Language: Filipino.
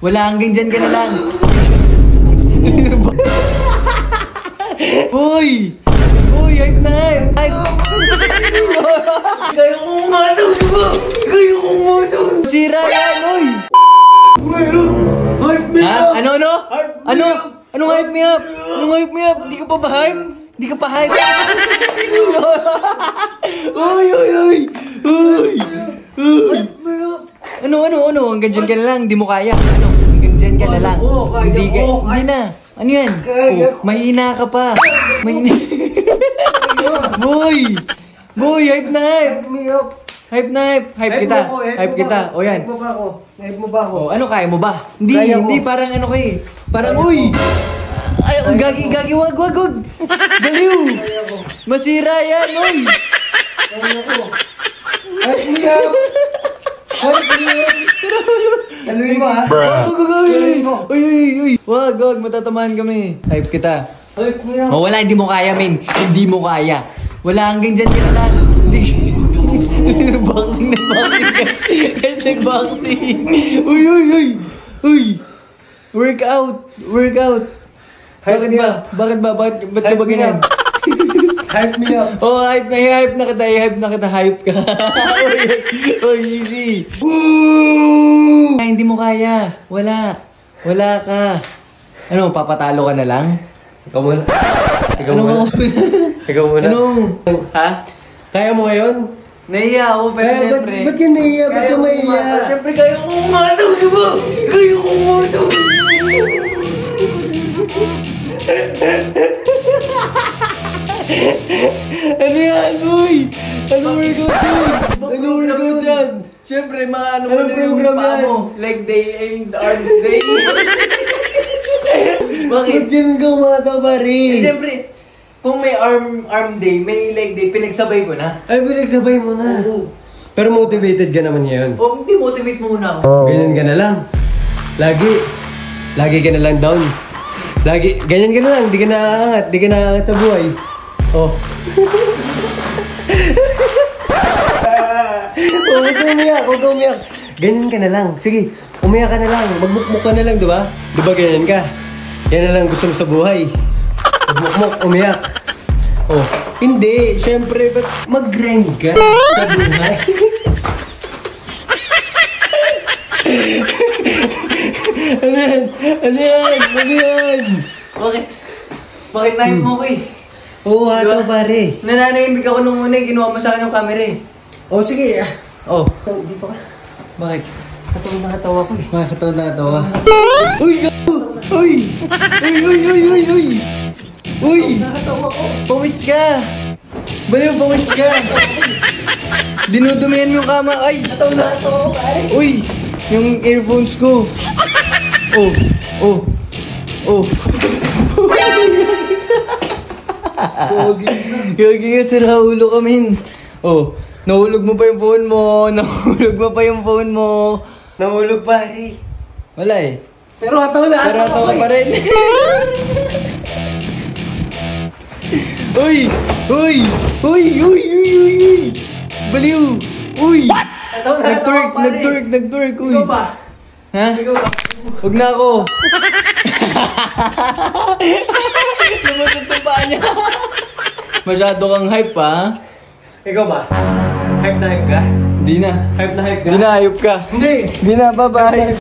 Wala, hanggang dyan ka na lang. Uy! Uy, hype na hype! Hype! Kaya ko umatong, diba? Kaya ko umatong! Sira yan, uy! Hype me Ha? up! Ano? Ano? Anong hype me up? Anong hype me up? Di ka pa ba hype? Di ka pa hype? Uy! Uy! Uy! Uy! Uy! Ano? Hanggang dyan ka na lang, di mo kaya. Ano? Hanggang dyan ka na lang. Hindi ka, hindi na. Ano yan? Oh, mahina ka pa. Mahina. Boy! Boy, hype na hype! Hype me up! Hype na hype! Hype kita! Hype kita! O yan. Hype mo ba ako? Hype mo ba ako? O, ano kaya mo ba? Hindi, Kaya hindi. ko. Parang ano ko eh. Parang, uy! Ay, gagi, wag! Baliw! Masira yan, uy! Kaya ko. Hype me up! Hype me up! Saluhin mo ha? Uy! Wag, matatamaan kami. Hype kita. Hype me up! O, wala, hindi mo kaya, min. Hindi mo kaya. Wala, hanggang dyan ka na lang. Boxing guys, nag-boxing. Uy! Workout! Hype me up. Bakit ba Hype me ganyan? up. Hype me up! Oh, hype na kita, hype ka. Uy, easy. Ay, hindi mo kaya. Wala ka. Ano, papatalo ka na lang? Ikaw muna. Ikaw muna. Ano? Ha? Kaya mo ngayon? Nahiya ako, pero siyempre. Ba't ka nahiya? Ba't ka mahiya? Siyempre, kaya ko umatong, di ba? Kaya ko umatong. Ano yan, boy? Anong workout yan? Anong workout yan? Siyempre, maano Anong program yan? Leg day and arms day. Bakit? ganun ka umata, pare? Siyempre, kung may arm day, may leg day, pinagsabay ko na. Ay, pinagsabay mo na. Oo. Pero motivated ka naman ngayon. O, hindi, motivate mo muna ako. Ganyan ka na lang. Lagi ka na lang down. Ganyan ka na lang. Di ka naaangat sa buhay. Oh. Huwag ka umiyak. Ganyan ka na lang. Sige, umiyak ka na lang. Magmukmuk ka na lang, di ba? Di ba ganyan ka? Yan na lang gusto mo sa buhay. Magmukmuk, umiyak. Oh, hindi. Siyempre, ba't mag-grind ka sa buhay? Ano yan? Bakit na mo ko eh? Oo, ato pare. Nananahimik ako nung una, ginawa mo sa akin yung camera eh. Oh, sige. Oh, Dito ka. bakit? Nakatawa ko eh. Nakakatawa. Uy! Uy! Uy! Nakatawa ko. Pawis ka! Baliw, pawis ka! Dinudumihan mo yung kama. Ay! Nakatawa pare. Uy! Yung earphones ko. Oh. Gagi ka, sira ulo kami. Oh, nahulog mo pa yung phone mo. Nahulog pare. Wala eh. Pero ataw na. Pero ataw ka pa rin. Uy! Baliw! Uy! Ataw na. Nag-twerk, uy. Ikaw ba? Ha? Ikaw ba? Huwag na ako. Lumusot yung paa niya. Masyado kang hype, ha? Ikaw ba? Hype na hype ka? Hindi na. Hype na hype ka? Hindi na, hype ka. Hindi. Hindi na, bye-bye.